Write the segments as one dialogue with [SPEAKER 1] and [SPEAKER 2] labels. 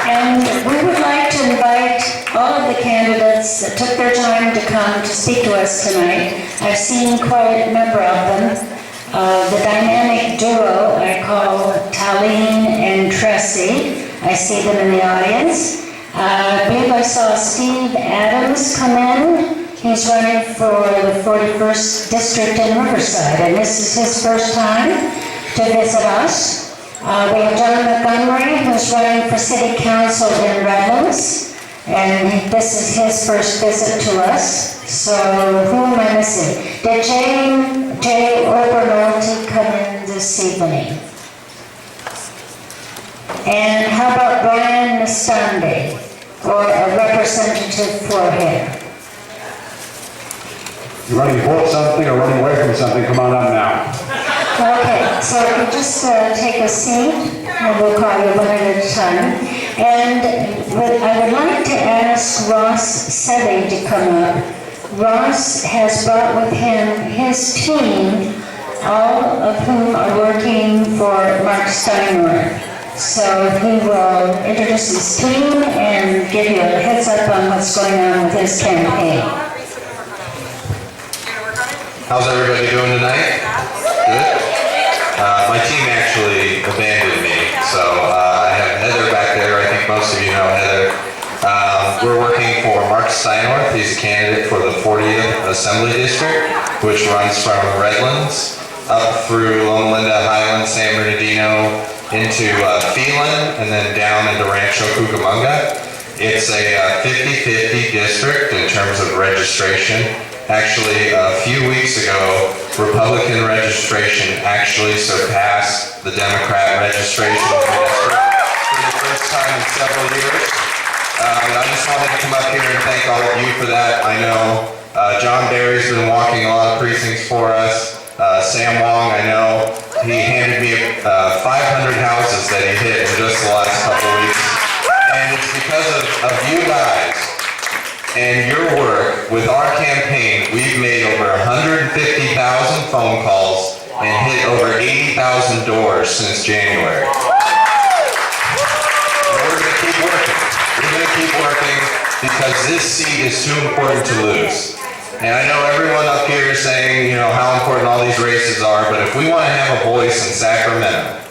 [SPEAKER 1] And we would like to invite all of the candidates that took their time to come to speak to us tonight. I've seen quite a number of them. The dynamic duo I call Taline and Tressy. I see them in the audience. I believe I saw Steve Adams come in. He's running for the 41st District in Riverside, and this is his first time to visit us. We have John Montgomery, who's running for City Council in Redlands, and this is his first visit to us. So who am I missing? Did Jay Obernolte come in this evening? And how about Brian Nestande, or a representative for him?
[SPEAKER 2] You're running for something or running away from something, come on up now.
[SPEAKER 1] Okay, so if you just take a seat, and we'll call you one at a time. And I would like to ask Ross Sevi to come up. Ross has brought with him his team, all of whom are working for Marc Steinorth. So he will introduce his team and give you a heads up on what's going on with his campaign.
[SPEAKER 3] How's everybody doing tonight? Good? My team actually abandoned me, so I have Heather back there. I think most of you know Heather. We're working for Marc Steinorth. He's a candidate for the 40th Assembly District, which runs from Redlands up through Loma Linda, Highland, San Bernardino, into Phelan, and then down into Rancho Cucamonga. It's a 50-50 district in terms of registration. Actually, a few weeks ago, Republican registration actually surpassed the Democrat registration in the district for the first time in several years. I just wanted to come up here and thank all of you for that. I know John Barry's been walking a lot of precincts for us. Sam Wong, I know, he handed me 500 houses that he hit in just the last couple of weeks. And it's because of you guys and your work with our campaign. We've made over 150,000 phone calls and hit over 80,000 doors since January. And we're going to keep working. We're going to keep working because this seat is too important to lose. And I know everyone up here is saying, you know, how important all these races are, but if we want to have a voice in Sacramento,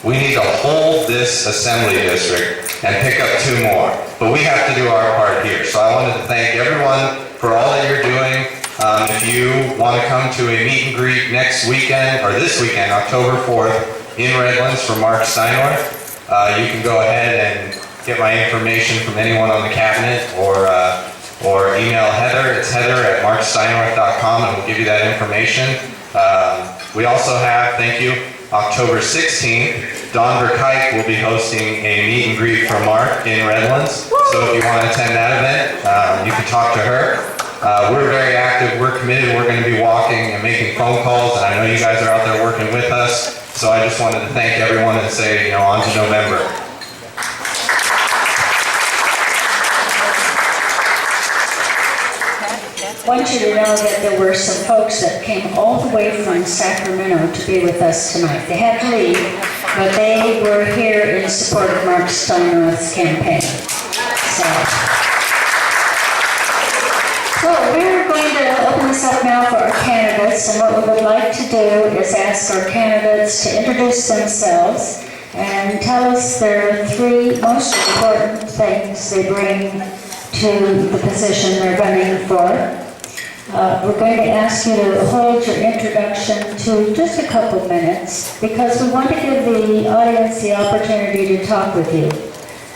[SPEAKER 3] we need to hold this assembly district and pick up 2 more. But we have to do our part here. So I wanted to thank everyone for all that you're doing. If you want to come to a meet and greet next weekend, or this weekend, October 4th, in Redlands for Marc Steinorth, you can go ahead and get my information from anyone on the cabinet, or email Heather. It's heather@marcsteinorth.com, and we'll give you that information. We also have, thank you, October 16th, Dawn Verkuyk will be hosting a meet and greet for Marc in Redlands. So if you want to attend that event, you can talk to her. We're very active, we're committed, we're going to be walking and making phone calls, and I know you guys are out there working with us. So I just wanted to thank everyone and say, you know, on to November.
[SPEAKER 1] I want you to know that there were some folks that came all the way from Sacramento to be with us tonight. They had to leave, but they were here in support of Marc Steinorth's campaign. So we're going to open this up now for our candidates, and what we would like to do is ask our candidates to introduce themselves and tell us their 3 most important things they bring to the position they're running for. We're going to ask you to hold your introduction to just a couple minutes because we want to give the audience the opportunity to talk with you,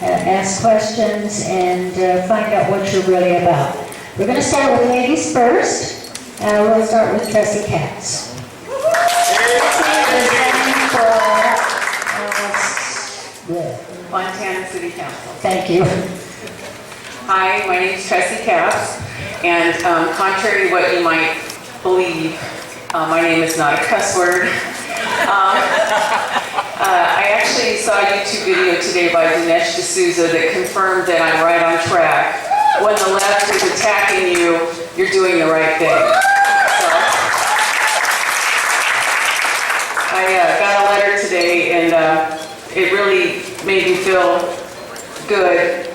[SPEAKER 1] ask questions, and find out what you're really about. We're going to start with ladies first. We'll start with Tressy Capps. Tressy is running for
[SPEAKER 4] Fontana City Council.
[SPEAKER 1] Thank you.
[SPEAKER 4] Hi, my name is Tressy Capps, and contrary to what you might believe, my name is not a cuss word. I actually saw a YouTube video today by Dinesh D'Souza that confirmed that I'm right on track. When the left is attacking you, you're doing the right thing. So, I got a letter today, and it really made me feel good.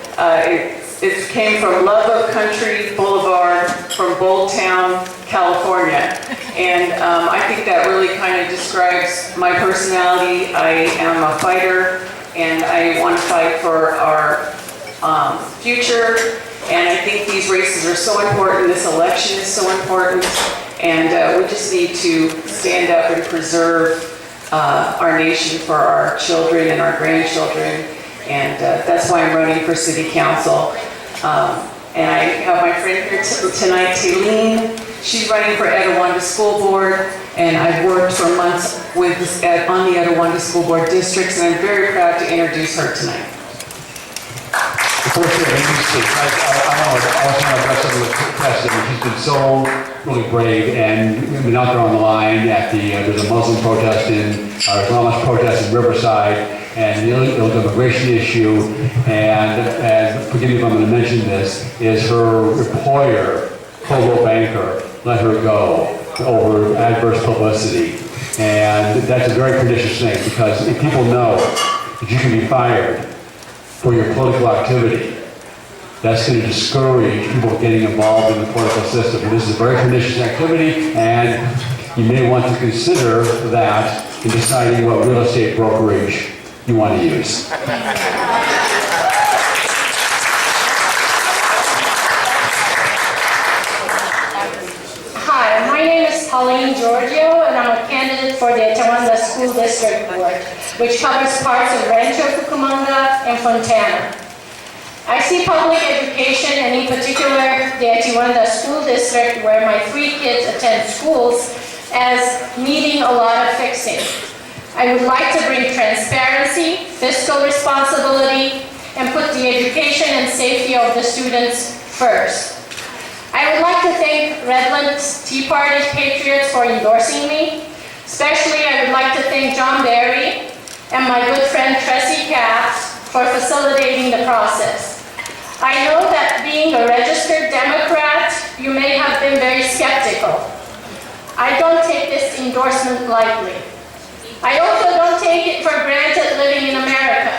[SPEAKER 4] It came from Love of Country Boulevard from Bold Town, California. And I think that really kind of describes my personality. I am a fighter, and I want to fight for our future. And I think these races are so important. This election is so important. And we just need to stand up and preserve our nation for our children and our grandchildren. And that's why I'm running for city council. And I have my friend here tonight, Taline. She's running for Etiwanda School Board, and I've worked for months on the Etiwanda School Board districts, and I'm very proud to introduce her tonight.
[SPEAKER 2] Before she introduces, I want to address something with Tessa. She's been so really brave and been out there on the line at there's a Muslim protest Islamic protest in Riverside, and the illegal immigration issue, and forgive me if I'm going to mention this, is her employer, Coldwell Banker, let her go over adverse publicity. And that's a very pernicious thing, because if people know that you can be fired for your political activity, that's going to discourage people from getting involved in the political system. And this is a very pernicious activity, and you may want to consider that in deciding what real estate brokerage you want to use.
[SPEAKER 5] Hi, my name is Taline Georgiou, and I'm a candidate for the Etiwanda School District Board, which covers parts of Rancho Cucamonga and Fontana. I see public education, and in particular the Etiwanda School District, where my 3 kids attend schools, as needing a lot of fixing. I would like to bring transparency, fiscal responsibility, and put the education and safety of the students first. I would like to thank Redlands Tea Party Patriots for endorsing me. Especially, I would like to thank John Barry and my good friend Tressy Capps for facilitating the process. I know that being a registered Democrat, you may have been very skeptical. I don't take this endorsement lightly. I also don't take it for granted living in America.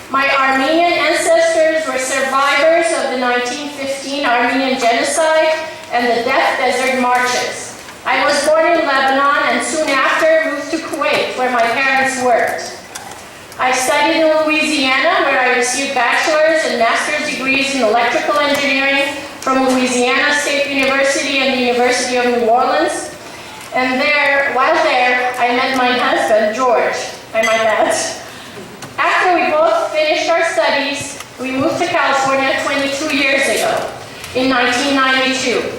[SPEAKER 5] My Armenian ancestors were survivors of the 1915 Armenian genocide and the Death Desert marches. I was born in Lebanon and soon after moved to Kuwait, where my parents worked. I studied in Louisiana, where I received bachelor's and master's degrees in electrical engineering from Louisiana State University and the University of New Orleans. And while there, I met my husband, George, I might add. After we both finished our studies, we moved to California 22 years ago, in 1992.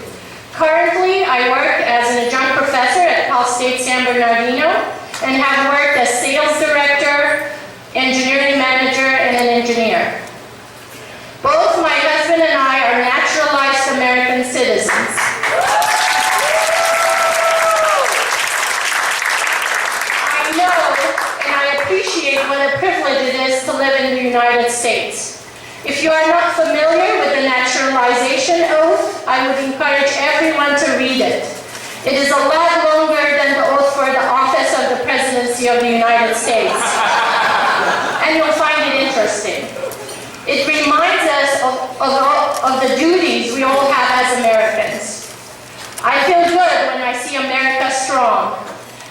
[SPEAKER 5] Currently, I work as an adjunct professor at Cal State San Bernardino and have worked as sales director, engineering manager, and an engineer. Both my husband and I are naturalized American citizens. I know and I appreciate what a privilege it is to live in the United States. If you are not familiar with the naturalization oath, I would encourage everyone to read it. It is a lot longer than the oath for the office of the presidency of the United States. And you'll find it interesting. It reminds us of the duties we all have as Americans. I feel good when I see America strong.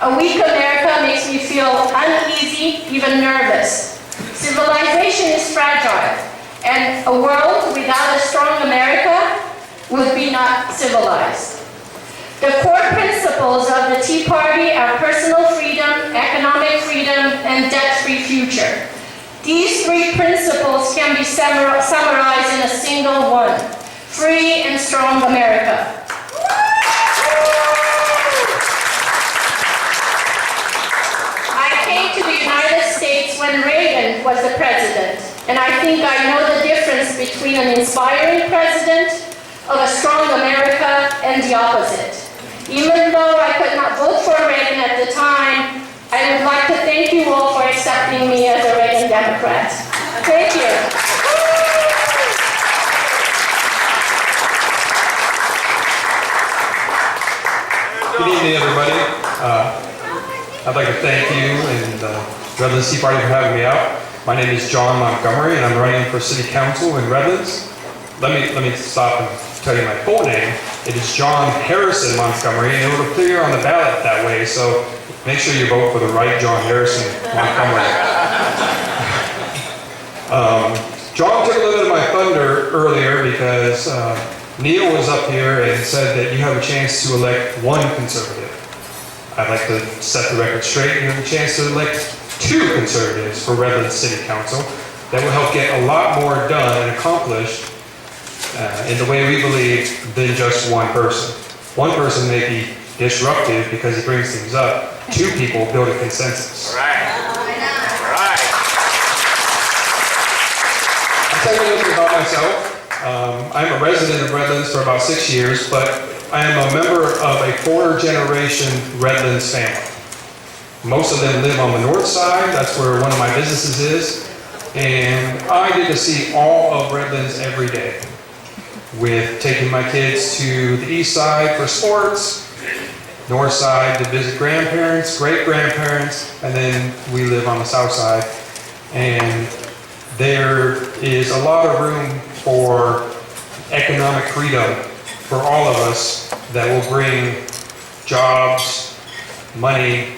[SPEAKER 5] A weak America makes me feel uneasy, even nervous. Civilization is fragile, and a world without a strong America would be not civilized. The core principles of the Tea Party are personal freedom, economic freedom, and debt-free future. These 3 principles can be summarized in a single one: free and strong America. I came to the United States when Reagan was the president, and I think I know the difference between an inspiring president of a strong America and the opposite. Even though I could not vote for Reagan at the time, I would like to thank you all for accepting me as a Reagan Democrat. Thank you.
[SPEAKER 6] Good evening, everybody. I'd like to thank you and Redlands Tea Party for having me out. My name is John Montgomery, and I'm running for City Council in Redlands. Let me stop and tell you my full name. It is John Harrison Montgomery, and it will appear on the ballot that way, so make sure you vote for the right John Harrison Montgomery. John took a little bit of my thunder earlier because Neil was up here and said that you have a chance to elect one conservative. I'd like to set the record straight. You have a chance to elect two conservatives for Redlands City Council that will help get a lot more done and accomplished in the way we believe than just one person. One person may be disruptive because he brings things up. Two people build a consensus. I'll tell you a little bit about myself. I'm a resident of Redlands for about 6 years, but I am a member of a 4th-generation Redlands family. Most of them live on the north side. That's where one of my businesses is. And I get to see all of Redlands every day, with taking my kids to the east side for sports, north side to visit grandparents, great-grandparents, and then we live on the south side. And there is a lot of room for economic freedom for all of us that will bring jobs, money,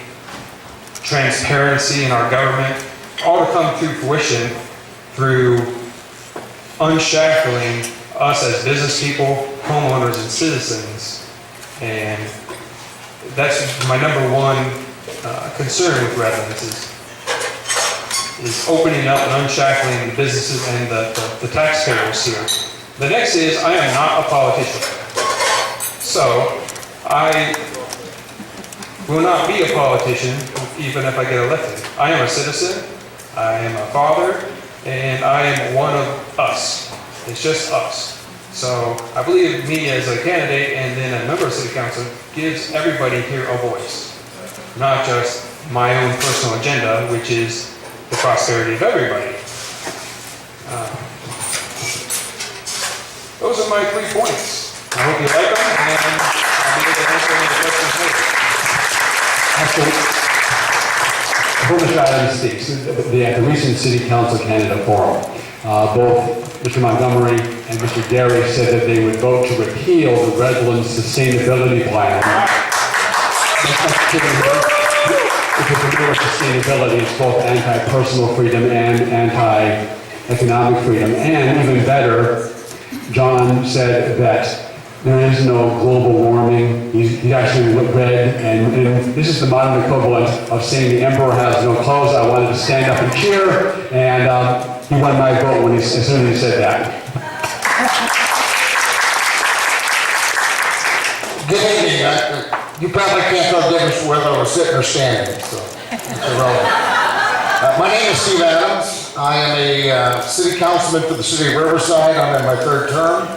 [SPEAKER 6] transparency in our government, all to come to fruition through unshackling us as business people, homeowners, and citizens. And that's my number one concern with Redlands is opening up and unshackling the businesses and the taxpayers here. The next is, I am not a politician. So, I will not be a politician even if I get elected. I am a citizen, I am a father, and I am one of us. It's just us. So I believe me as a candidate and then a member of City Council gives everybody here a voice, not just my own personal agenda, which is the prosperity of everybody. Those are my 3 points. I hope you like them, and I'll be able to answer any questions later.
[SPEAKER 2] Before Mr. Adams speaks, at the recent City Council candidate forum, both Mr. Montgomery and Mr. Gary said that they would vote to repeal the Redlands Sustainability Plan. If you're familiar with sustainability, it's both anti-personal freedom and anti-economic freedom. And even better, John said that there is no global warming. He actually read, and this is the modern equivalent of saying the emperor has no clothes. I wanted to stand up and cheer, and he won my vote as soon as he said that.
[SPEAKER 7] Good evening. You probably can't tell the difference whether I was sitting or standing, so it's irrelevant. My name is Steve Adams. I am a city councilman for the city of Riverside. I'm in my 3rd term.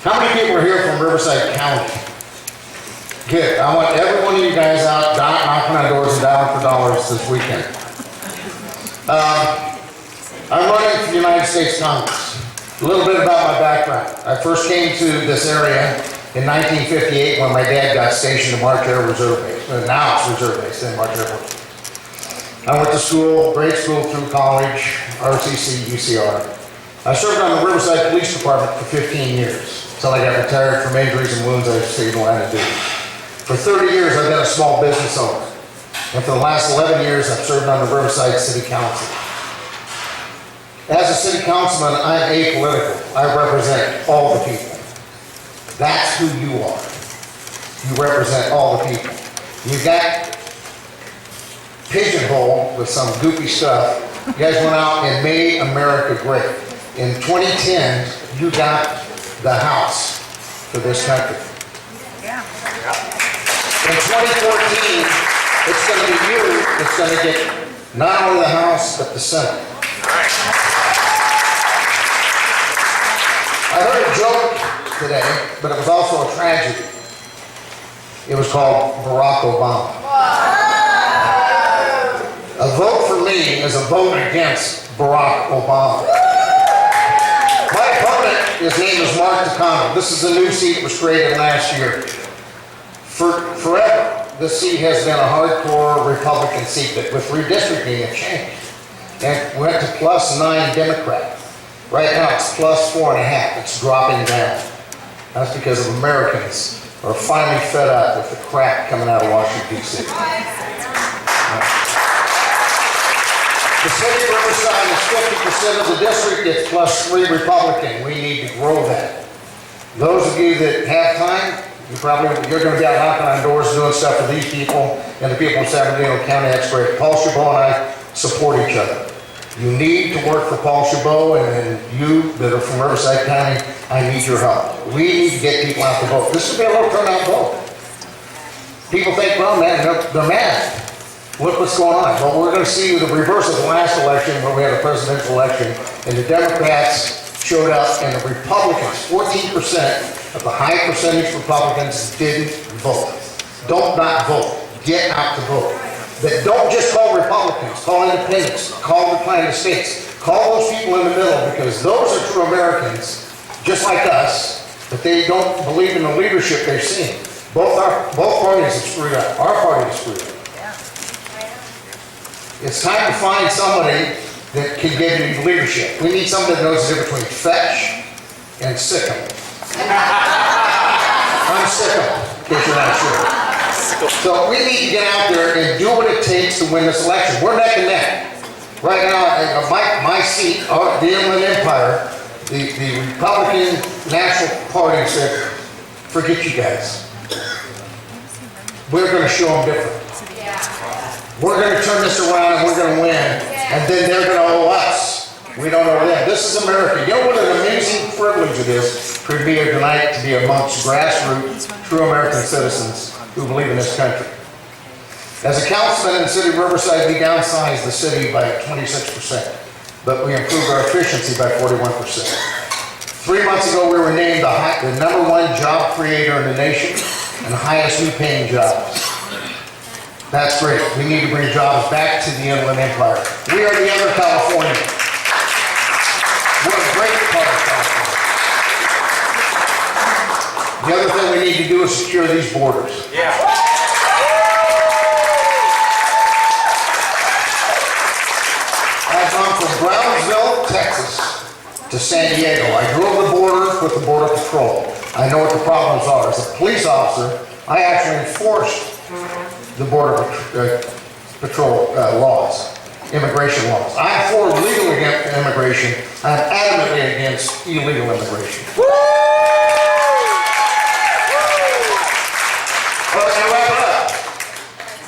[SPEAKER 7] How many people are here from Riverside County? Good. I want every one of you guys out knocking on doors and dialing for dollars this weekend. I'm running for the United States Congress. A little bit about my background. I first came to this area in 1958 when my dad got stationed at Marc Air Reserve Base. Now it's Reserve Base, then Marc Air Force. I went to school, grade school through college, RCC, UCR. I served on the Riverside Police Department for 15 years. Until I got retired from injuries and wounds I stayed in line of duty. For 30 years I've been a small business owner. And for the last 11 years I've served on the Riverside City Council. As a city councilman, I'm apolitical. I represent all the people. That's who you are. You represent all the people. You got pigeonholed with some goofy stuff. You guys went out and made America great. In 2010, you got the House for this country. Yeah. In 2014, it's going to be you that's going to get not only the House, but the Senate. I heard a joke today, but it was also a tragedy. It was called Barack Obama. A vote for me is a vote against Barack Obama. My opponent, his name is Marc. This is a new seat that was created last year. Forever, this seat has been a hardcore Republican seat that with redistricting it changed. and went to +9 Democrat. Right now it's +4.5. It's dropping down. That's because of Americans are finally fed up with the crap coming out of Washington, D.C. The city of Riverside is 50% of the district. It's +3 Republican. We need to grow that. Those of you that have time, you're going to be out knocking on doors doing stuff for these people and the people in San Bernardino County. That's great. Paul Chabot and I support each other. You need to work for Paul Chabot, and you that are from Riverside County, I need your help. We need to get people out to vote. This will be a low turnout vote. People think, well, man, they're mad. Look what's going on. Well, we're going to see the reverse of the last election where we had a presidential election, and the Democrats showed up, and the Republicans, 14% of the high percentage Republicans didn't vote. Don't not vote. Get out to vote. That don't just call Republicans, call independents, call the Planet States, call those people in the middle, because those are true Americans, just like us, but they don't believe in the leadership they've seen. Both parties have screwed up. Our party is screwed up. It's time to find somebody that can give you leadership. We need somebody that knows the difference between fetch and sickle. I'm sickle, in case you're not sure. So we need to get out there and do what it takes to win this election. We're neck and neck. Right now, my seat, the Inland Empire, the Republican National Party said, forget you guys. We're going to show them different. We're going to turn this around and we're going to win. And then they're going to owe us. We don't owe them. This is America. You know what an amazing privilege it is for me tonight to be amongst grassroots, true American citizens who believe in this country. As a councilman in the city of Riverside, we downsized the city by 26%, but we improved our efficiency by 41%. 3 months ago, we were named the #1 job creator in the nation and the highest new paying jobs. That's great. We need to bring jobs back to the Inland Empire. We are the other California. We're a great part of California. The other thing we need to do is secure these borders. I've gone from Brownsville, Texas, to San Diego. I drove the border with the Border Patrol. I know what the problems are. As a police officer, I actually enforced the Border Patrol laws, immigration laws. I'm for legal immigration. I'm adamantly against illegal immigration. But to wrap it up,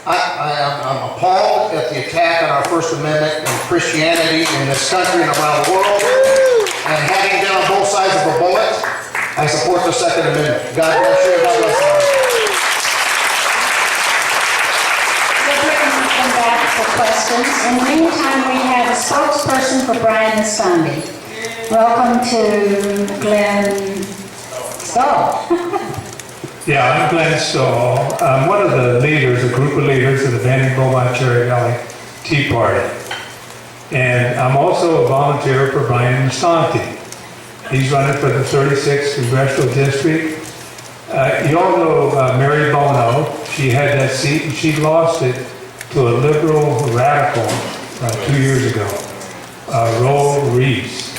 [SPEAKER 7] I'm appalled at the attack on our First Amendment and Christianity in this country and around the world. And having been on both sides of a bullet, I support the Second Amendment. God bless you. God bless you.
[SPEAKER 1] For questions. In the meantime, we have a spokesperson for Brian Nestande. Welcome to Glenn Stahl.
[SPEAKER 8] Yeah, I'm Glenn Stahl. I'm one of the leaders, a group of leaders of the Banning Beaumont Cherry Valley Tea Party. And I'm also a volunteer for Brian Nestande. He's running for the 36th Congressional District. You all know Mary Bono. She had that seat and she lost it to a liberal radical 2 years ago, Roel Rees.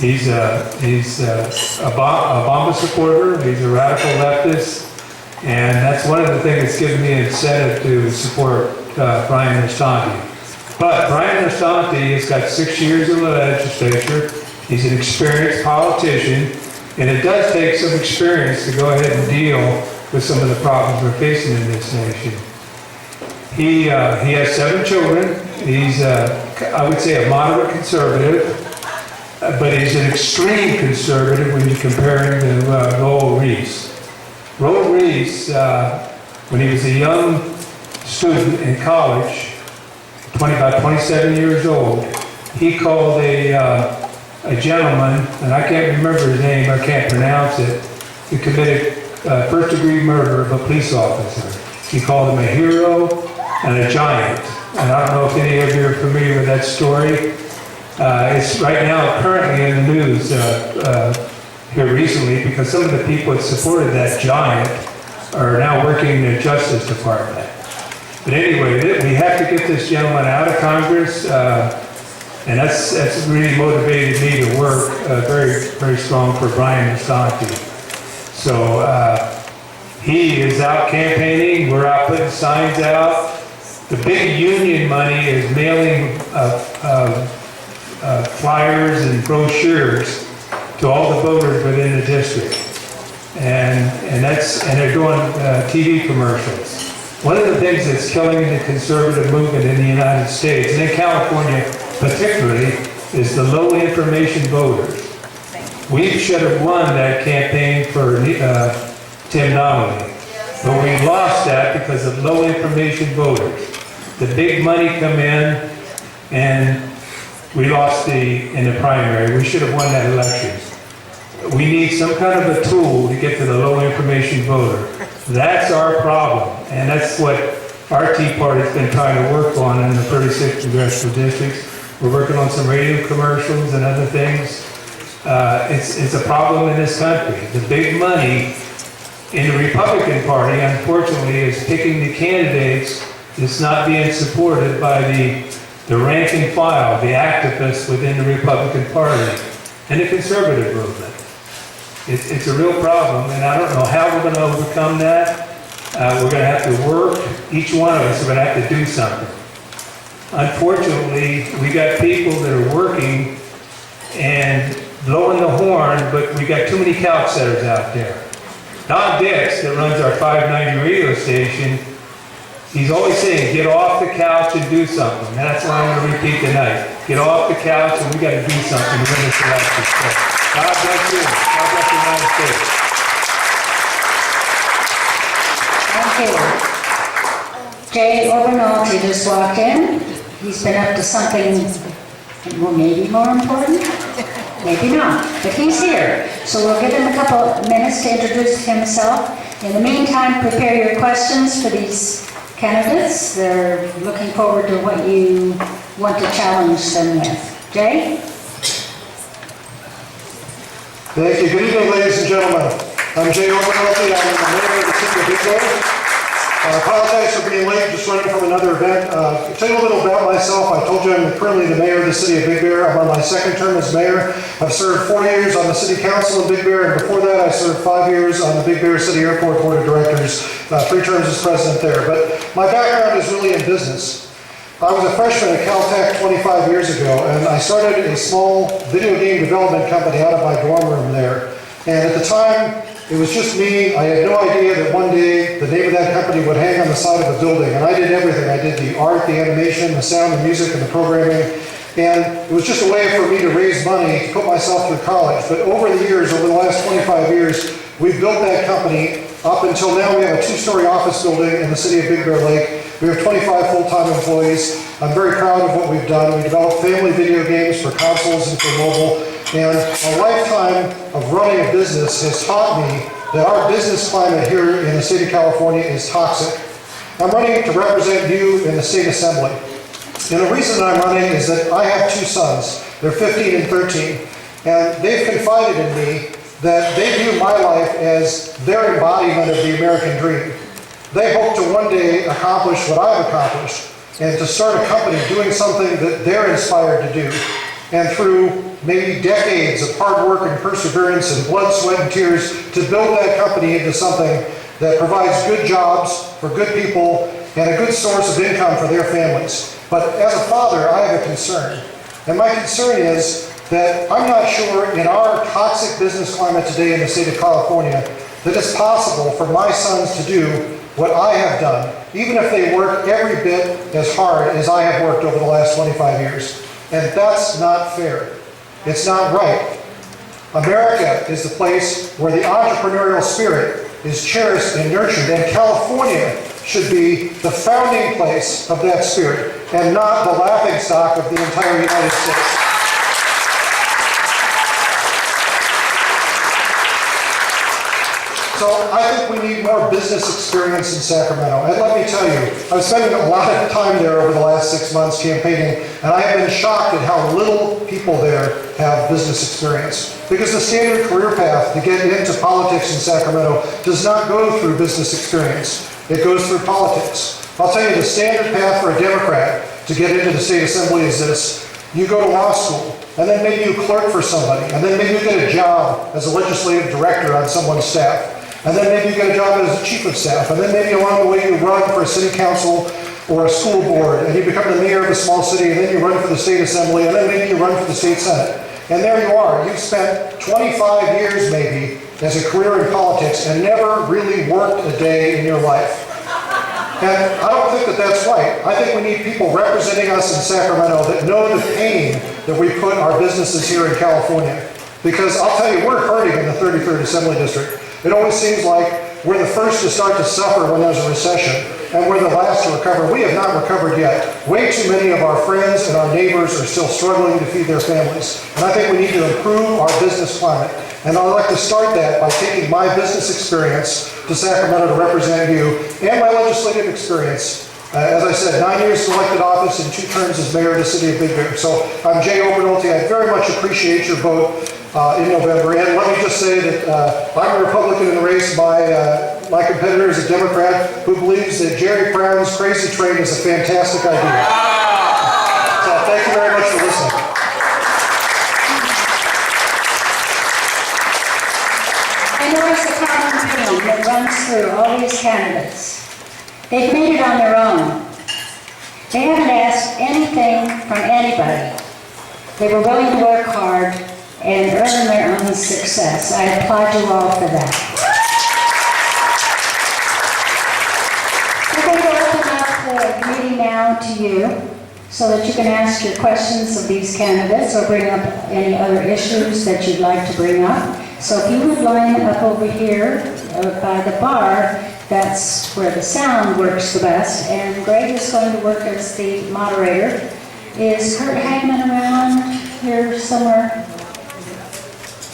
[SPEAKER 8] He's a Obama supporter. He's a radical leftist, and that's one of the things that's given me incentive to support Brian Nestande. But Brian Nestande has got 6 years in the legislature. He's an experienced politician, and it does take some experience to go ahead and deal with some of the problems we're facing in this nation. He has 7 children. He's, I would say, a moderate conservative, but he's an extreme conservative when you compare him to Roel Rees. Roel Rees, when he was a young student in college, about 27 years old, he called a gentleman, and I can't remember his name, I can't pronounce it, who committed first-degree murder of a police officer. He called him a hero and a giant. And I don't know if any of you are familiar with that story. It's right now currently in the news here recently because some of the people that supported that giant are now working in the Justice Department. But anyway, we have to get this gentleman out of Congress. And that's really motivated me to work very, very strong for Brian Nestande. So he is out campaigning, we're out putting signs out. The big union money is mailing flyers and brochures to all the voters within the district. And they're doing TV commercials. One of the things that's killing the conservative movement in the United States, and in California particularly, is the low information voters. We should have won that campaign for Tim Donnelly, but we lost that because of low information voters. The big money come in, and we lost in the primary. We should have won that election. We need some kind of a tool to get to the low information voter. That's our problem, and that's what our Tea Party's been trying to work on in the 36 congressional districts. We're working on some radio commercials and other things. It's a problem in this country. The big money in the Republican Party, unfortunately, is picking the candidates that's not being supported by the rank and file, the activists within the Republican Party and the conservative movement. It's a real problem, and I don't know how we're going to overcome that. We're going to have to work. Each one of us are going to have to do something. Unfortunately, we got people that are working and blowing the horn, but we got too many couch setters out there. Don Dix, that runs our 590 radio station, he's always saying, get off the couch and do something. And that's what I'm going to repeat tonight. Get off the couch and we got to do something to win this election. So, God bless you. God bless the United States.
[SPEAKER 1] Thank you. Jay Obernolte just walked in. He's been up to something, well, maybe more important, maybe not, but he's here. So we'll give him a couple of minutes to introduce himself. In the meantime, prepare your questions for these candidates. They're looking forward to what you want to challenge them with. Jay?
[SPEAKER 9] Thank you. Good evening, ladies and gentlemen. I'm Jay Obernolte. I'm the mayor of the city of Big Bear. I apologize for being late, just running from another event. To tell you a little about myself, I told you I'm currently the mayor of the city of Big Bear. I'm on my second term as mayor. I've served 4 years on the city council in Big Bear, and before that I served 5 years on the Big Bear City Airport Board of Directors, 3 terms as president there. But my background is really in business. I was a freshman at Caltech 25 years ago, and I started a small video game development company out of my dorm room there. And at the time, it was just me. I had no idea that one day the name of that company would hang on the side of a building. And I did everything. I did the art, the animation, the sound, the music, and the programming. And it was just a way for me to raise money to put myself through college. But over the years, over the last 25 years, we've built that company up until now. We have a 2-story office building in the city of Big Bear Lake. We have 25 full-time employees. I'm very proud of what we've done. We developed family video games for consoles and for mobile. And a lifetime of running a business has taught me that our business climate here in the state of California is toxic. I'm running to represent you in the state assembly. And the reason that I'm running is that I have 2 sons. They're 15 and 13. And they've confided in me that they view my life as their embodiment of the American dream. They hope to one day accomplish what I've accomplished and to start a company doing something that they're inspired to do. And through maybe decades of hard work and perseverance and blood, sweat, and tears to build that company into something that provides good jobs for good people and a good source of income for their families. But as a father, I have a concern. And my concern is that I'm not sure in our toxic business climate today in the state of California that it's possible for my sons to do what I have done, even if they work every bit as hard as I have worked over the last 25 years. And that's not fair. It's not right. America is the place where the entrepreneurial spirit is cherished and nurtured, and California should be the founding place of that spirit and not the laughingstock of the entire United States. So I think we need more business experience in Sacramento. And let me tell you, I've spent a lot of time there over the last 6 months campaigning, and I have been shocked at how little people there have business experience. Because the standard career path to get into politics in Sacramento does not go through business experience. It goes through politics. I'll tell you, the standard path for a Democrat to get into the state assembly is this. You go to law school, and then maybe you clerk for somebody, and then maybe you get a job as a legislative director on someone's staff, and then maybe you get a job as a chief of staff, and then maybe along the way you run for a city council or a school board, and you become the mayor of a small city, and then you run for the state assembly, and then maybe you run for the state senate. And there you are. You've spent 25 years maybe as a career in politics and never really worked a day in your life. And I don't think that that's right. I think we need people representing us in Sacramento that know the pain that we put our businesses here in California. Because I'll tell you, we're hurting in the 33rd Assembly District. It always seems like we're the first to start to suffer when there's a recession, and we're the last to recover. We have not recovered yet. Way too many of our friends and our neighbors are still struggling to feed their families. And I think we need to improve our business climate. And I'd like to start that by taking my business experience to Sacramento to represent you, and my legislative experience. As I said, 9 years in elected office and 2 terms as mayor of the city of Big Bear. So I'm Jay Obernolte. I very much appreciate your vote in November. And let me just say that I'm a Republican in the race. My competitor is a Democrat who believes that Jerry Brown's crazy train is a fantastic idea. So thank you very much for listening.
[SPEAKER 1] I notice a common theme that runs through all these candidates. They've made it on their own. They haven't asked anything from anybody. They were willing to work hard and earn their own success. I applaud you all for that. We're going to open up the meeting now to you so that you can ask your questions of these candidates or bring up any other issues that you'd like to bring up. So if you would line up over here by the bar, that's where the sound works the best. And Greg is going to work as the moderator. Is Kurt Hagman around here somewhere?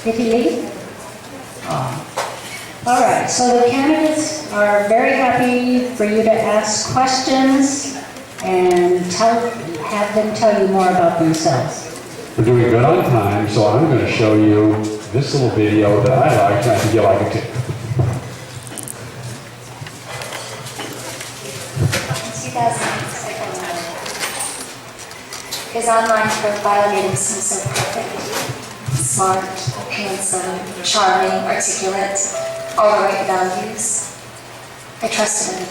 [SPEAKER 1] Did he leave? Oh. All right, so the candidates are very happy for you to ask questions and have them tell you more about themselves.
[SPEAKER 2] We're doing good on time, so I'm going to show you this little video that I like, and I think you'll like it too.
[SPEAKER 10] His online profile made him seem so perfect. Smart, handsome, charming, articulate, all the right values. I trusted him.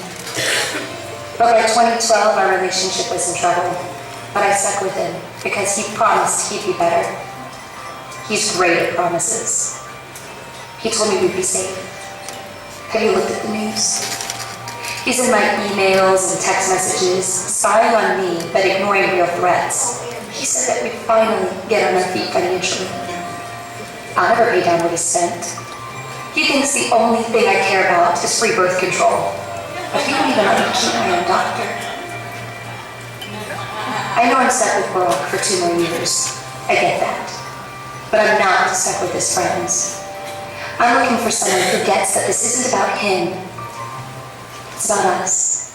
[SPEAKER 10] But by 2012, our relationship was in trouble. But I stuck with him because he promised he'd be better. He's great at promises. He told me we'd be safe. Have you looked at the news? He's in my emails and text messages, spying on me, but ignoring real threats. He said that we'd finally get on our feet financially. I'll never pay down what he spent. He thinks the only thing I care about is free birth control. But he won't even let me keep my own doctor. I know I'm stuck with Brock for 2 more years. I get that. But I'm not stuck with his friends. I'm looking for someone who gets that this isn't about him. It's about us.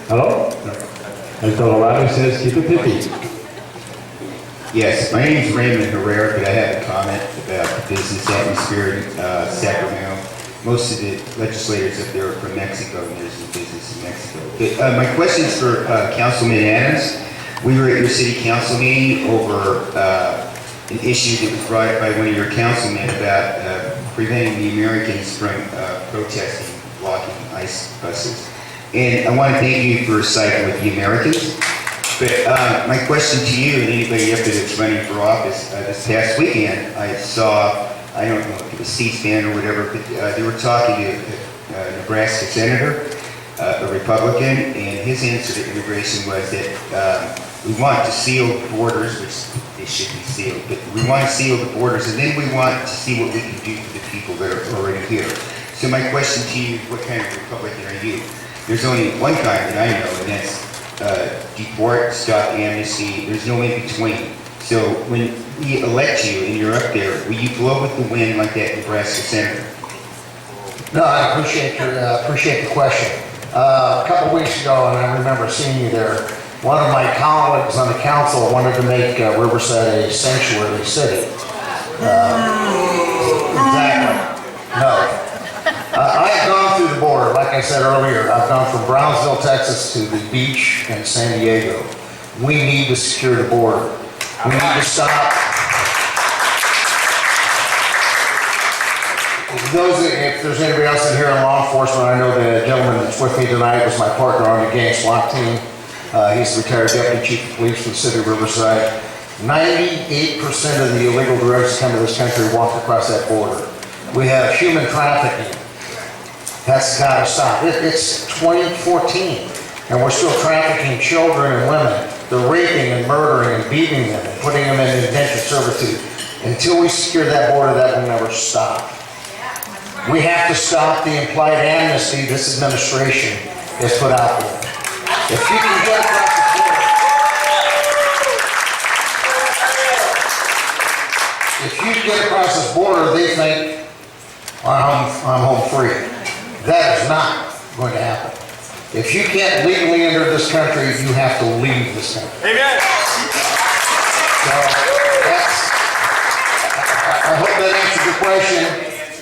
[SPEAKER 2] Hello? As Colorado says, keep it picky.
[SPEAKER 11] Yes, my name is Raymond Herrera, but I have a comment about the business atmosphere in Sacramento. Most of the legislators up there are from Mexico, and there's no business in Mexico. But my question is for Councilman Adams. We were at your city council meeting over an issue that was brought up by one of your councilmen about preventing the Americans from protesting, blocking ICE buses. And I want to thank you for siding with the Americans. But my question to you and anybody up there that's running for office, this past weekend, I saw, I don't know if it was C-SPAN or whatever, but they were talking to a Nebraska senator, a Republican, and his answer to immigration was that we want to seal the borders, which they should be sealed, but we want to seal the borders, and then we want to see what we can do for the people that are already here. So my question to you is, what kind of Republican are you? There's only one kind that I know, and that's deport, stop amnesty. There's no in between. So when we elect you and you're up there, will you blow with the wind like that Nebraska senator?
[SPEAKER 7] No, I appreciate the question. A couple weeks ago, and I remember seeing you there, one of my colleagues on the council wanted to make Riverside a sanctuary city. Exactly. No. I have gone through the border, like I said earlier. I've gone from Brownsville, Texas to the beach in San Diego. We need to secure the border. We need to stop. If there's anybody else in here in law enforcement, I know the gentleman that's with me tonight was my partner on the gang SWAT team. He's the retired deputy chief of police from the city of Riverside. 98% of the illegal drugs that come to this country walk across that border. We have human trafficking. That's got to stop. It's 2014, and we're still trafficking children and women. They're raping and murdering and beating them and putting them in indentured servitude. Until we secure that border, that will never stop. We have to stop the implied amnesty this administration has put out there. If you can get across the border, if you get across this border, they think I'm home free. That is not going to happen. If you can't legally enter this country, you have to leave this country. Amen. So I hope that answered your question.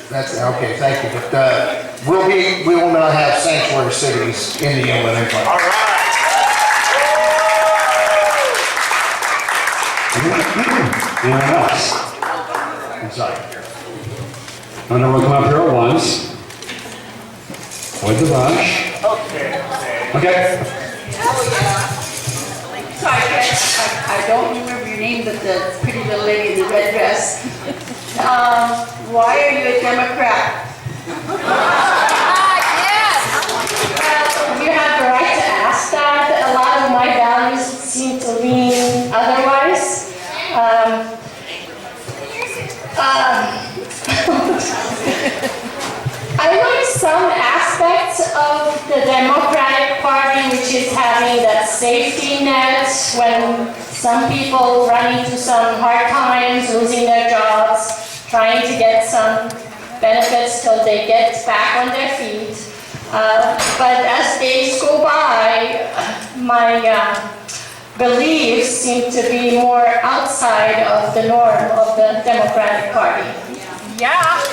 [SPEAKER 7] That's okay. Thank you. But we will not have sanctuary cities in the Inland Empire. All right.
[SPEAKER 2] Anyone else? I'm sorry. I'm going to come up here at once. With the brush. Okay.
[SPEAKER 12] Sorry, I don't remember your name, but the pretty little lady in the red dress. Why are you a Democrat?
[SPEAKER 5] Well, you have the right to ask that. A lot of my values seem to lean otherwise. I like some aspects of the Democratic Party, which is having that safety net when some people run into some hard times, losing their jobs, trying to get some benefits till they get back on their feet. But as days go by, my beliefs seem to be more outside of the norm of the Democratic Party. Yeah.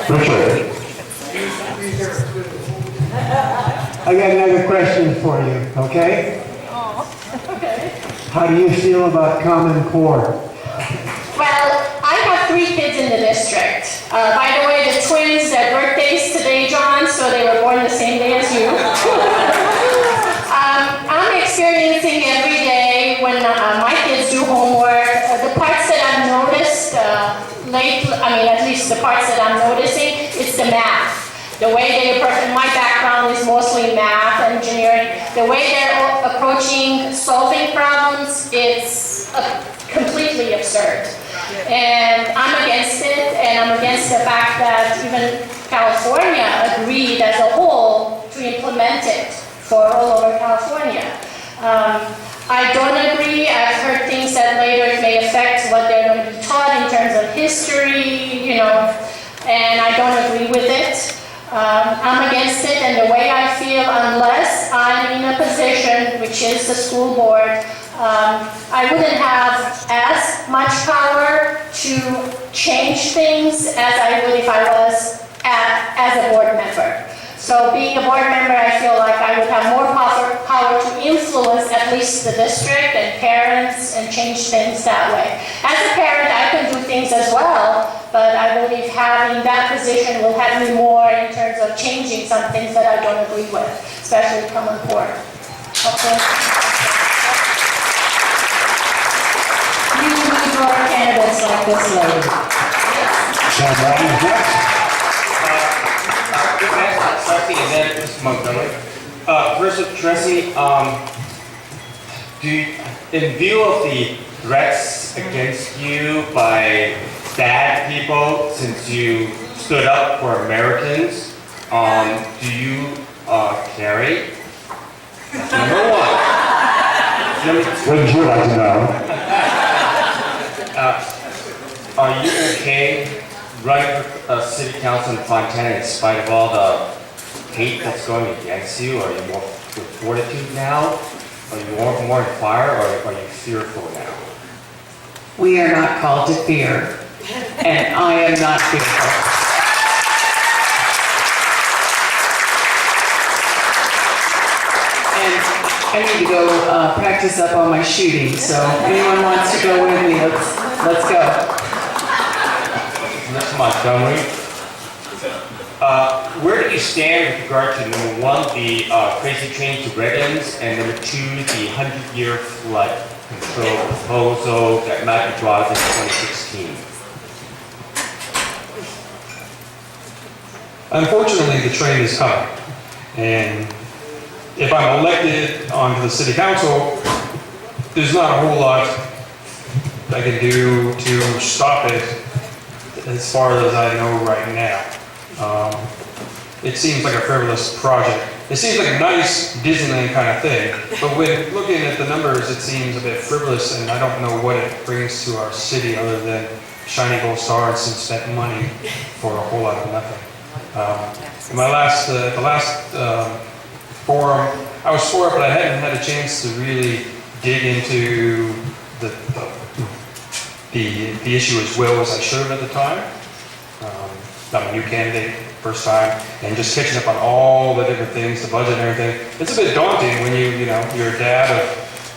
[SPEAKER 2] Richard.
[SPEAKER 13] I got another question for you, okay?
[SPEAKER 5] Okay.
[SPEAKER 13] How do you feel about Common Core?
[SPEAKER 5] Well, I have 3 kids in the district. By the way, the twins, their birthdays today, John, so they were born the same day as you. I'm experiencing every day when my kids do homework, the parts that I've noticed at least the parts that I'm noticing, it's the math. The way my background is mostly math, engineering. The way they're approaching solving problems, it's completely absurd. And I'm against it, and I'm against the fact that even California agreed as a whole to implement it for all over California. I don't agree. I've heard things that later it may affect what they're going to be taught in terms of history, and I don't agree with it. I'm against it, and the way I feel, unless I'm in a position, which is the school board, I wouldn't have as much power to change things as I would if I was as a board member. So being a board member, I feel like I would have more power to influence at least the district and parents and change things that way. As a parent, I can do things as well, but I believe having that position will help me more in terms of changing some things that I don't agree with, especially Common Core. Okay.
[SPEAKER 1] You need more candidates like this lady.
[SPEAKER 6] Mr. Montgomery. First of Tressy, in view of the threats against you by bad people since you stood up for Americans, do you carry? Number one.
[SPEAKER 2] Wouldn't you like to know?
[SPEAKER 6] Are you okay running for city council in Fontana in spite of all the
[SPEAKER 14] hate that's going against you? Are you more with fortitude now? Are you more in fire, or are you fearful now?
[SPEAKER 4] We are not called to fear, and I am not fearful. And I need to go practice up on my shooting, so anyone wants to go with me, let's go.
[SPEAKER 14] Mr. Montgomery, where do you stand with regard to number one, the crazy train to Redlands, and number two, the 100-year flood control proposal that Marc brought in 2016?
[SPEAKER 6] Unfortunately, the train is coming, and if I'm elected onto the city council, there's not a whole lot I can do to stop it as far as I know right now. It seems like a frivolous project. It seems like a nice Disneyland kind of thing, but when looking at the numbers, it seems a bit frivolous, and I don't know what it brings to our city other than shiny gold stars and spent money for a whole lot of nothing. In the last forum, I was for it, but I hadn't had a chance to really dig into the issue as well as I should have at the time. I'm a new candidate, first time, and just catching up on all the different things, the budget and everything. It's a bit daunting when you're a dad of,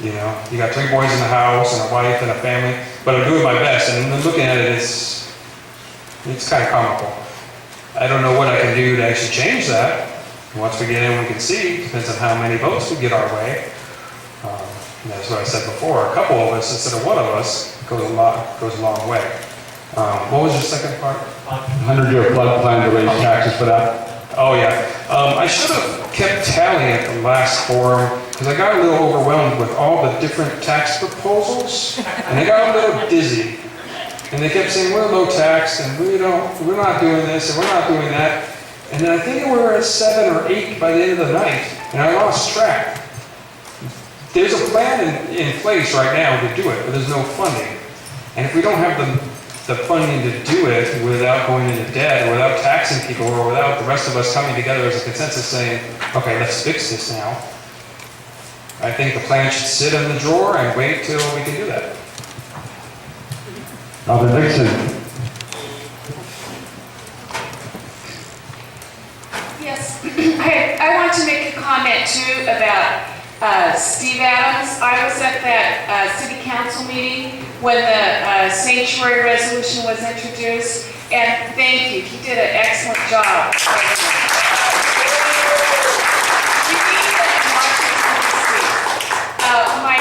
[SPEAKER 6] you got 3 boys in the house and a wife and a family, but I'm doing my best, and then looking at it, it's kind of comical. I don't know what I can do to actually change that. Once we get in, we can see. Depends on how many votes we get our way. That's what I said before. A couple of us instead of one of us goes a long way. What was your second part?
[SPEAKER 2] 100-year flood plan to raise taxes for that.
[SPEAKER 6] Oh yeah. I should have kept tally at the last forum because I got a little overwhelmed with all the different tax proposals, and I got a little dizzy. And they kept saying we're low tax, and we're not doing this, and we're not doing that. And then I think we were at 7 or 8 by the end of the night, and I lost track. There's a plan in place right now to do it, but there's no funding. And if we don't have the funding to do it without going into debt, or without taxing people, or without the rest of us coming together as a consensus saying, okay, let's fix this now, I think the plan should sit in the drawer and wait till we can do that.
[SPEAKER 2] Alder Nixon.
[SPEAKER 12] Yes, I want to make a comment too about Steve Adams. I was at that city council meeting when the sanctuary resolution was introduced, and thank you, he did an excellent job. My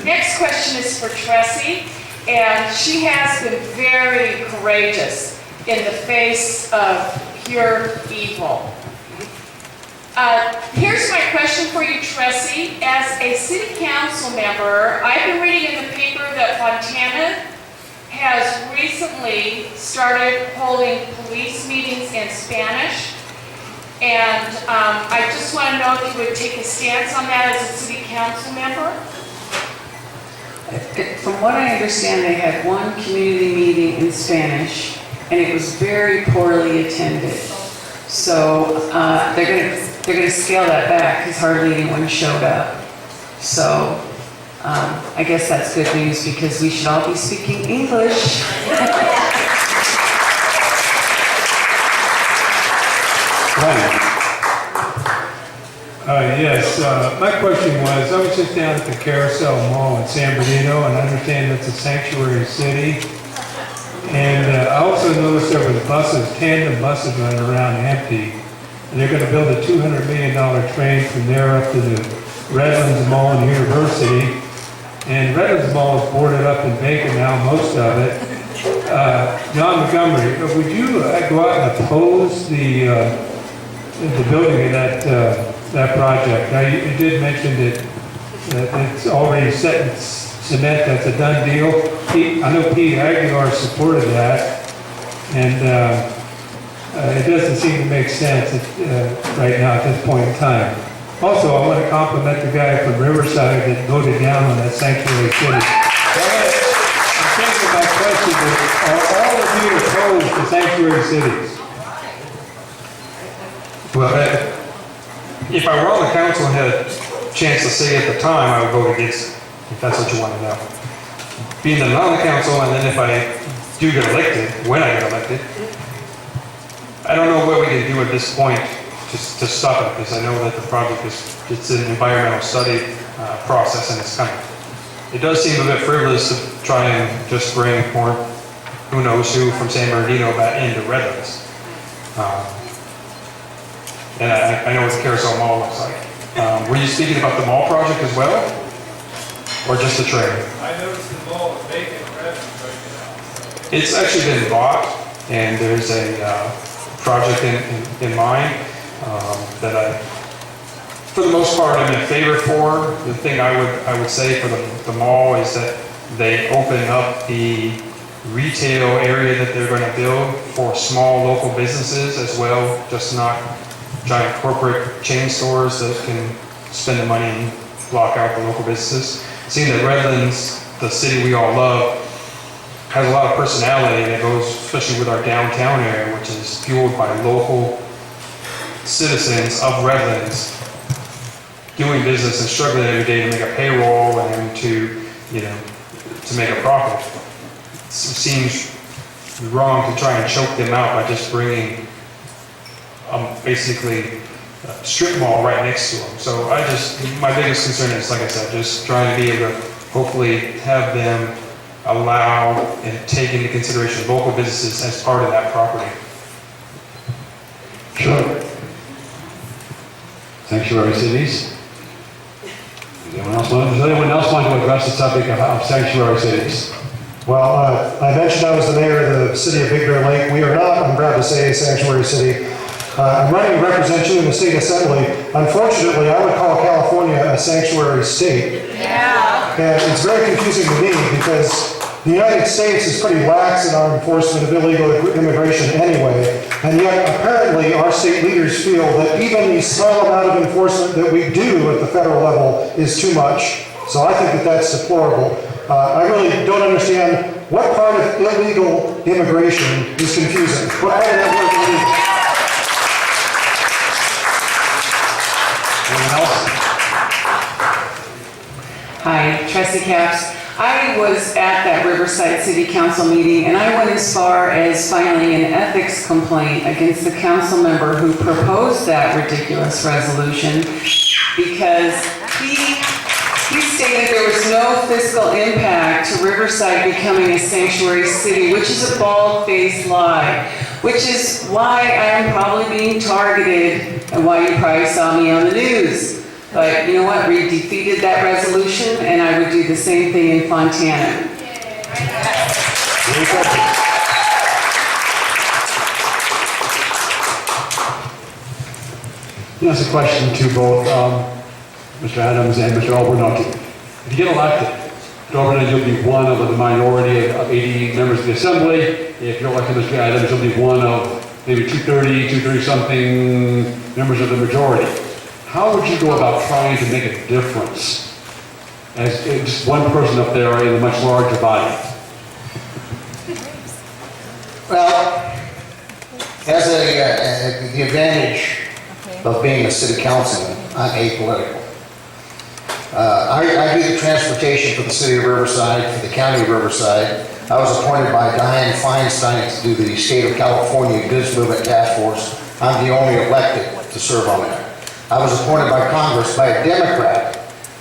[SPEAKER 12] next question is for Tressy, and she has been very courageous in the face of pure evil. Here's my question for you, Tressy. As a city council member, I've been reading in the paper that Fontana has recently started holding police meetings in Spanish. And I just want to know if you would take a stance on that as a city council member.
[SPEAKER 4] From what I understand, they had one community meeting in Spanish, and it was very poorly attended. So they're gonna scale that back because hardly anyone showed up. So I guess that's good news because we should all be speaking English.
[SPEAKER 8] Yes, my question was, I was just down at the Carousel Mall in San Bernardino, and I understand it's a sanctuary city. And I also noticed there was buses, tandem buses running around empty. And they're going to build a $200 million train from there up to the Redlands Mall and University. And Redlands Mall is boarded up and vacant now, most of it. John Montgomery, would you go out and oppose the building of that project? Now, you did mention that it's already set in cement, that's a done deal. I know Pete Aguilar supported that, and it doesn't seem to make sense right now at this point in time. Also, I want to compliment the guy from Riverside that voted down on that sanctuary city. I'm thinking my question is, are all of you opposed to sanctuary cities?
[SPEAKER 6] Well, if I were on the council and had a chance to say at the time, I would vote against it, if that's what you want to know. Being that I'm on the council, and then if I do get elected, when I get elected, I don't know what we can do at this point to stop it, because I know that the project it's an environmental study process and it's coming. It does seem a bit frivolous to try and just bring more, who knows who, from San Bernardino back into Redlands. And I know what the Carousel Mall looks like. Were you speaking about the mall project as well? Or just the train?
[SPEAKER 8] I noticed the mall is vacant in Redlands right now.
[SPEAKER 6] It's actually been bought, and there's a project in mind that I, for the most part, I'm in favor for. The thing I would say for the mall is that they open up the retail area that they're going to build for small local businesses as well, just not giant corporate chain stores that can spend the money and block out the local businesses. Seeing that Redlands, the city we all love, has a lot of personality, and it goes especially with our downtown area, which is fueled by local citizens of Redlands doing business and struggling every day to make a payroll and to make a profit. It seems wrong to try and choke them out by just bringing basically a strip mall right next to them. So my biggest concern is, like I said, just trying to be able to hopefully have them allow and take into consideration local businesses as part of that property.
[SPEAKER 2] Sure. Sanctuary cities. Does anyone else want to address the topic of sanctuary cities?
[SPEAKER 9] Well, I mentioned I was the mayor of the city of Big Bear Lake. We are not, I'm proud to say, a sanctuary city. I'm running to represent you in the state assembly. Unfortunately, I would call California a sanctuary state. Yeah. And it's very confusing to me because the United States is pretty lax in our enforcement of illegal immigration anyway. And yet, apparently, our state leaders feel that even the small amount of enforcement that we do at the federal level is too much. So I think that that's deplorable. I really don't understand what part of illegal immigration is confusing. What part of that word is illegal?
[SPEAKER 2] Anyone else?
[SPEAKER 4] Hi, Tressy Capps. I was at that Riverside City Council meeting, and I went as far as filing an ethics complaint against the council member who proposed that ridiculous resolution because he stated there was no fiscal impact to Riverside becoming a sanctuary city, which is a bald-faced lie, which is why I'm probably being targeted and why you probably saw me on the news. But you know what? We defeated that resolution, and I would do the same thing in Fontana.
[SPEAKER 2] That's a question to both Mr. Adams and Mr. Obernolte. If you get elected, Mr. Obernolte, you'll be one of the minority of 80 members of the Assembly. If you're elected, Mr. Adams, you'll be one of maybe 230-something members of the majority. How would you go about trying to make a difference as just one person up there in a much larger body?
[SPEAKER 7] Well, as the advantage of being a city councilman, I'm apolitical. I do the transportation for the city of Riverside, for the county of Riverside. I was appointed by Dianne Feinstein to do the state of California Goods Movement Task Force. I'm the only elected to serve on that. I was appointed by Congress by a Democrat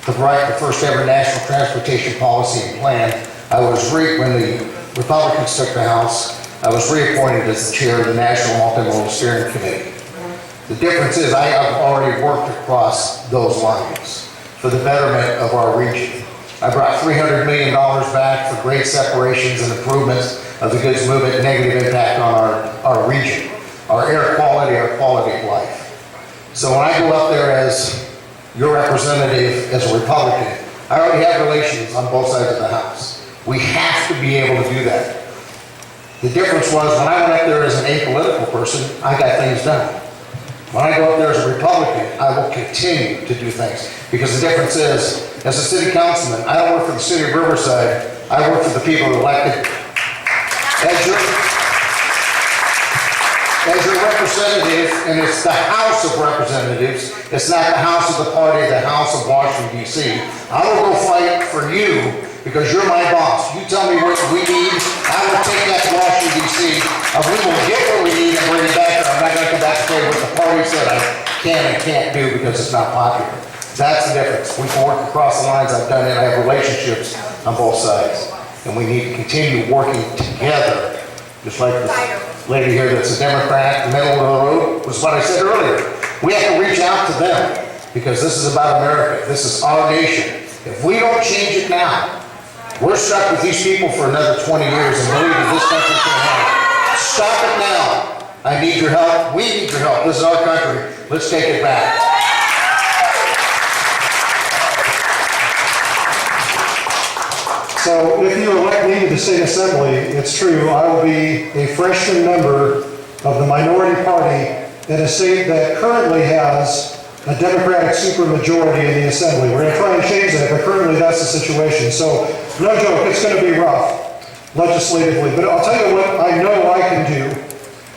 [SPEAKER 7] to write the first ever national transportation policy and plan. When the Republicans took the House, I was reappointed as the chair of the National Multimodal Steering Committee. The difference is I have already worked across those lines for the betterment of our region. I brought $300 million back for great separations and improvements of the goods movement, negative impact on our region, our air quality, our quality of life. So when I go up there as your representative, as a Republican, I already have relations on both sides of the House. We have to be able to do that. The difference was when I went up there as an apolitical person, I got things done. When I go up there as a Republican, I will continue to do things. Because the difference is, as a city councilman, I don't work for the city of Riverside, I work for the people elected. as your representative, and it's the House of Representatives, it's not the House of the party, the House of Washington, D.C. I will go fight for you because you're my boss. You tell me what we need, I will take that to Washington, D.C. We will get what we need and bring it back. I'm not going to come back and say what the party said I can and can't do because it's not popular. That's the difference. We can work across the lines. I've done it. I have relationships on both sides. And we need to continue working together. Just like the lady here that's a Democrat, middle of the road, was what I said earlier. We have to reach out to them because this is about America. This is our nation. If we don't change it now, we're stuck with these people for another 20 years and believe that this country's going to have. Stop it now. I need your help. We need your help. This is our country. Let's take it back.
[SPEAKER 9] So if you elect me to the state assembly, it's true, I will be a freshman member of the minority party in a state that currently has a Democratic supermajority in the assembly. We're going to try and change that, but currently that's the situation. So no joke, it's going to be rough legislatively. But I'll tell you what I know I can do.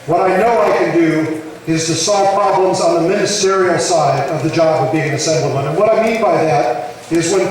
[SPEAKER 9] What I know I can do is to solve problems on the ministerial side of the job of being an assemblyman. And what I mean by that is when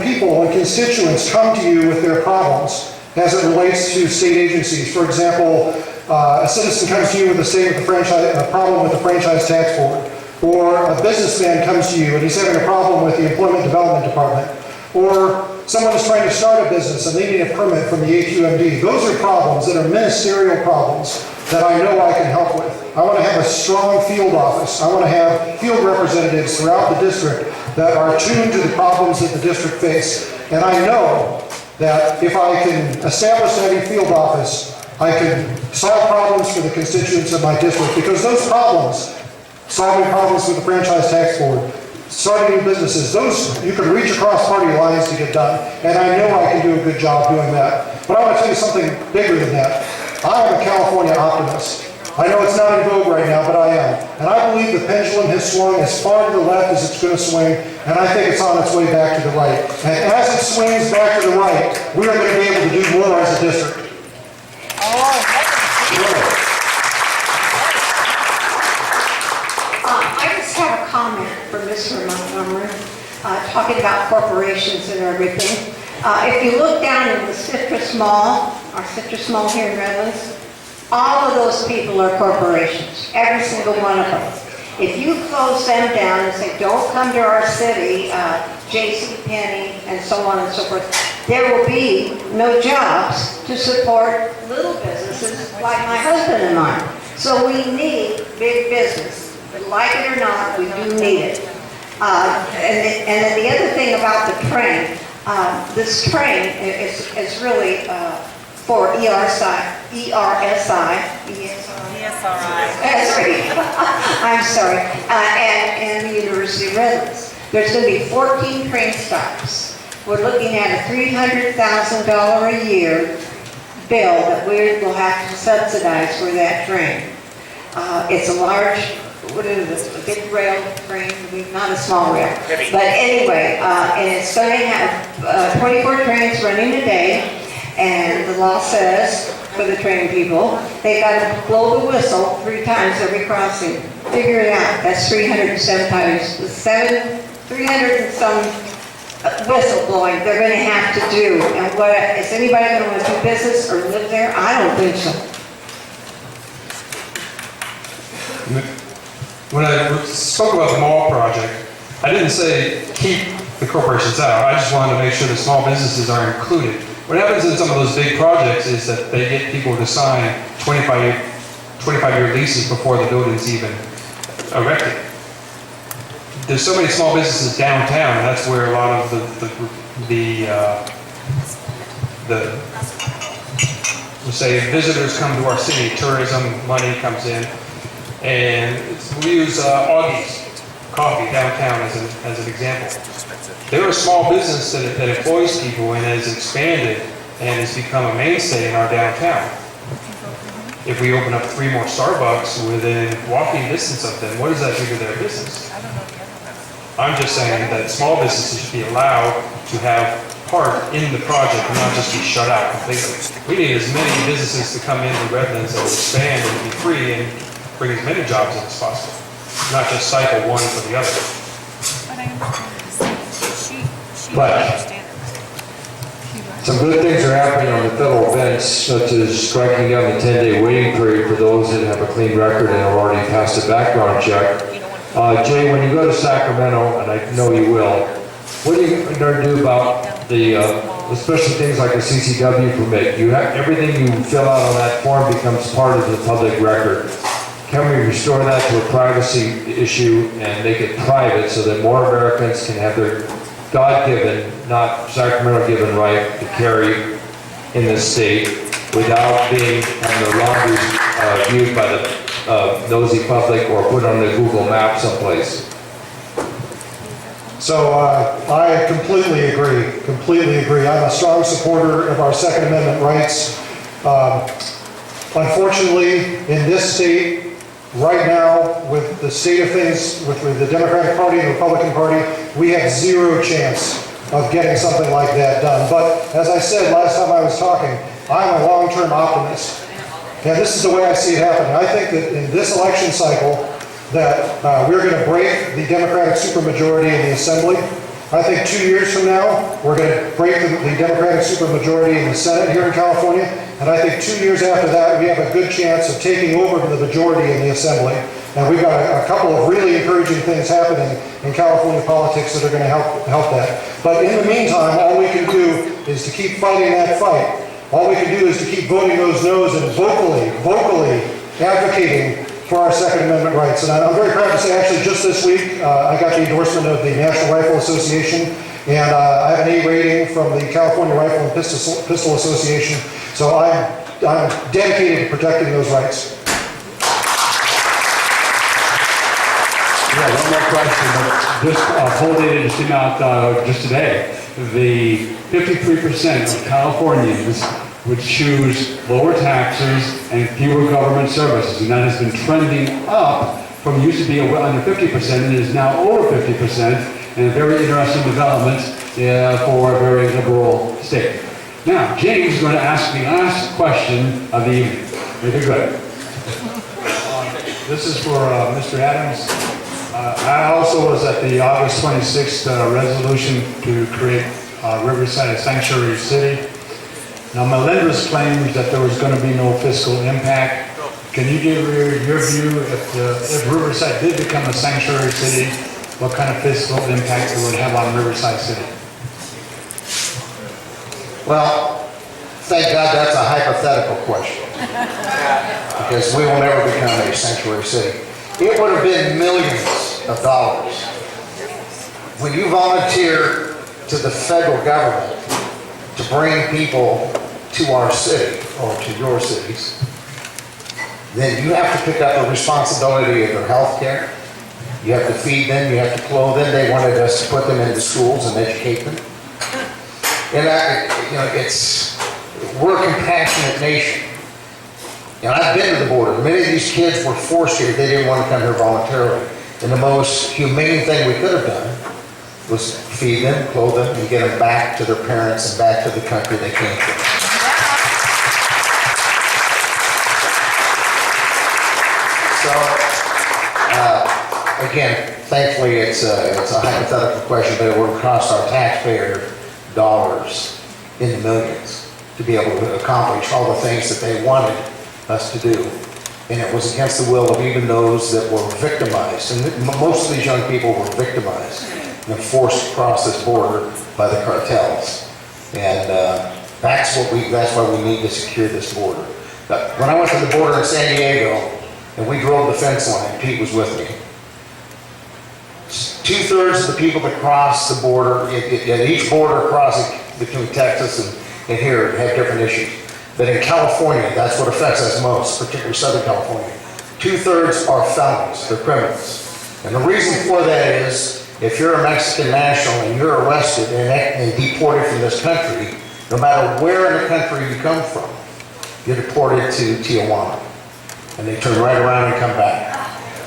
[SPEAKER 9] constituents come to you with their problems as it relates to state agencies. For example, a citizen comes to you with a problem with the franchise tax board, or a businessman comes to you and he's having a problem with the employment development department, or someone is trying to start a business and they need a permit from the AQMD. Those are problems that are ministerial problems that I know I can help with. I want to have a strong field office. I want to have field representatives throughout the district that are tuned to the problems that the district face. And I know that if I can establish that field office, I can solve problems for the constituents of my district, because those problems, solving problems with the franchise tax board, starting new businesses, those you can reach across party lines to get done. And I know I can do a good job doing that. But I want to tell you something bigger than that. I am a California optimist. I know it's not in vogue right now, but I am. And I believe the pendulum has swung as far to the left as it's going to swing, and I think it's on its way back to the right. And as it swings back to the right, we are going to be able to do more as a district.
[SPEAKER 15] I just have a comment for Mr. Montgomery, talking about corporations and everything. If you look down in the Citrus Mall, our Citrus Mall here in Redlands, all of those people are corporations, every single one of them. If you close them down and say, don't come to our city, JCPenney, and so on and so forth, there will be no jobs to support little businesses like my husband and mine. So we need big business. Like it or not, we do need it. And the other thing about the train, this train is really for ESRI. I'm sorry. And the University of Redlands. There's going to be 14 train stops. We're looking at a $300,000 a year bill that we will have to subsidize for that train. It's a large, what is it, a big rail train, not a small rail. But anyway, and it's going to have 24 trains running a day, and the law says, for the train people, they got to blow the whistle 3 times every crossing. Figure it out, that's 307 times, 300 and some whistle blowing they're going to have to do. And is anybody going to want to do business or live there? I don't think so.
[SPEAKER 6] When I spoke about the mall project, I didn't say keep the corporations out. I just wanted to make sure the small businesses are included. What happens in some of those big projects is that they get people to sign 25-year leases before the building's even erected. There's so many small businesses downtown, and that's where a lot of let's say visitors come to our city, tourism money comes in, and we use Augie's Coffee downtown as an example. They're a small business that employs people and has expanded and has become a mainstay in our downtown. If we open up 3 more Starbucks within walking distance of them, what does that do to their business? I'm just saying that small businesses should be allowed to have part in the project and not just be shut out completely. We need as many businesses to come into Redlands that will expand and be free, and bring as many jobs in as possible, not just cycle one for the other.
[SPEAKER 2] But some good things are happening on the federal bench, such as striking down the 10-day waiting period for those that have a clean record and have already passed a background check. Jay, when you go to Sacramento, and I know you will, what are you going to do about the, especially things like a CCW permit? You have, everything you fill out on that form becomes part of the public record. Can we restore that to a privacy issue and make it private so that more Americans can have their God-given, not Sacramento-given right to carry in this state without being on the laundry viewed by the nosy public or put on the Google map someplace?
[SPEAKER 9] So I completely agree. I'm a strong supporter of our Second Amendment rights. Unfortunately, in this state, right now, with the state of things, with the Democratic Party and the Republican Party, we have zero chance of getting something like that done. But as I said last time I was talking, I'm a long-term optimist. And this is the way I see it happening. I think that in this election cycle, that we're going to break the Democratic supermajority in the Assembly. I think 2 years from now, we're going to break the Democratic supermajority in the Senate here in California. And I think 2 years after that, we have a good chance of taking over the majority in the Assembly. And we've got a couple of really encouraging things happening in California politics that are going to help that. But in the meantime, all we can do is to keep fighting that fight. All we can do is to keep voting those no's and vocally advocating for our Second Amendment rights. And I'm very proud to say, actually, just this week, I got the endorsement of the National Rifle Association, and I have an A rating from the California Rifle and Pistol Association. So I'm dedicated to protecting those rights.
[SPEAKER 2] Yeah, one more question. Just poll data just came out just today. The 53% of Californians would choose lower taxes and fewer government services, and that has been trending up from used to be under 50% and is now over 50%, and a very interesting development for a very liberal state. Now, James is going to ask the last question of the evening. Make it good.
[SPEAKER 8] This is for Mr. Adams. I also was at the August 26th resolution to create Riverside a sanctuary city. Now, Melendez claims that there was going to be no fiscal impact. Can you give your view if Riverside did become a sanctuary city, what kind of fiscal impact it would have on Riverside City?
[SPEAKER 7] Well, thank God that's a hypothetical question. Because we will never become a sanctuary city. It would have been millions of dollars. When you volunteer to the federal government to bring people to our city or to your cities, then you have to pick up the responsibility of their health care. You have to feed them, you have to clothe them. They wanted us to put them into schools and educate them. And we're a compassionate nation. And I've been to the border. Many of these kids were forced here. They didn't want to come here voluntarily. And the most humane thing we could have done was feed them, clothe them, and get them back to their parents and back to the country they came from. So, again, thankfully it's a hypothetical question, but it would cost our taxpayer dollars in the millions to be able to accomplish all the things that they wanted us to do. And it was against the will of even those that were victimized. And most of these young people were victimized and forced across this border by the cartels. And that's why we need to secure this border. But when I went to the border in San Diego, and we drove the fence line, Pete was with me. 2/3 of the people that cross the border, at each border crossing between Texas and here, have different issues. But in California, that's what affects us most, particularly Southern California. 2/3 are felons, they're criminals. And the reason for that is, if you're a Mexican national and you're arrested and deported from this country, no matter where in the country you come from, you're deported to Tijuana. And they turn right around and come back.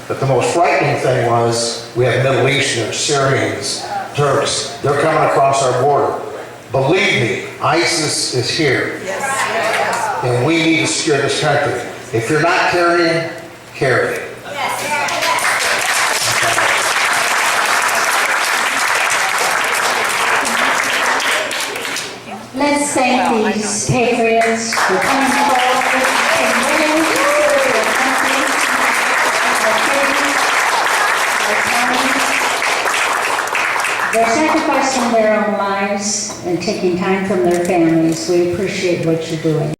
[SPEAKER 7] But the most frightening thing was, we have Middle Easterners, Syrians, Turks, they're coming across our border. Believe me, ISIS is here. And we need to secure this country. If you're not carrying, carry.
[SPEAKER 1] thank these patriots for coming forward and willing to serve their country, our cities, our towns. They're sacrificing their own lives and taking time from their families. We appreciate what you're doing.